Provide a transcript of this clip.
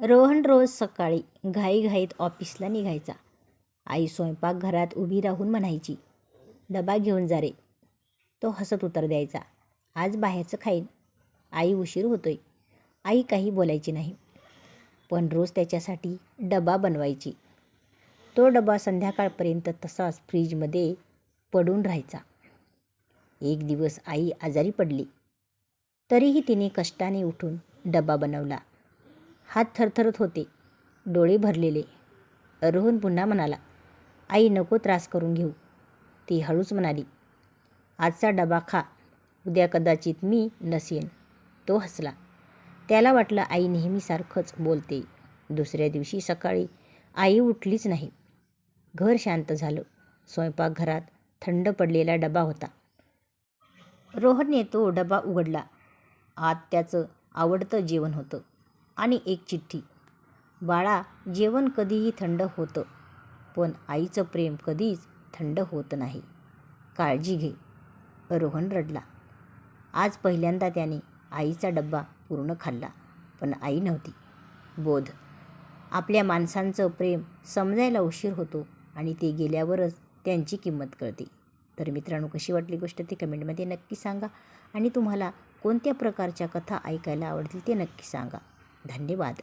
रोहन रोज सकाळी घाईघाईत ऑफिसला निघायचा. आई स्वयंपाकघरात उभी राहून म्हणायची, "डबा घेऊन जा रे." तो हसत उत्तर द्यायचा, "आज बाहेरचं खाईन. आई उशीर होतोय." आई काही बोलायची नाही, पण रोज त्याच्यासाठी डबा बनवायची. तो डबा संध्याकाळपर्यंत तसाच फ्रीजमध्ये पडून राहायचा. एक दिवस आई आजारी पडली, तरीही तिने कष्टाने उठून डबा बनवला. हात थरथरत होते, डोळे भरलेले. रोहन पुन्हा म्हणाला, "आई नको त्रास करून घेऊ." ती हळूच म्हणाली, "आजचा डबा खा, उद्या कदाचित मी नसेन." तो हसला. त्याला वाटलं आई नेहमीसारखंच बोलते. दुसऱ्या दिवशी सकाळी आई उठलीच नाही. घर शांत झालं. स्वयंपाकघरात थंड पडलेला डबा होता. रोहनने तो डबा उघडला. आत त्याचं आवडतं जेवण होतं आणि एक चिठ्ठी. "बाळा, जेवण कधीही थंड होतं, पण आईचं प्रेम कधीच थंड होत नाही. काळजी घे." रोहन रडला. आज पहिल्यांदा त्याने आईचा डब्बा पूर्ण खाल्ला, पण आई नव्हती. बोध: आपल्या माणसांचं प्रेम समजायला उशीर होतो आणि ते गेल्यावरच त्यांची किंमत कळते. तर मित्रांनो, कशी वाटली गोष्ट ती कमेंटमध्ये नक्की सांगा आणि तुम्हाला कोणत्या प्रकारच्या कथा ऐकायला आवडतील ते नक्की सांगा. धन्यवाद.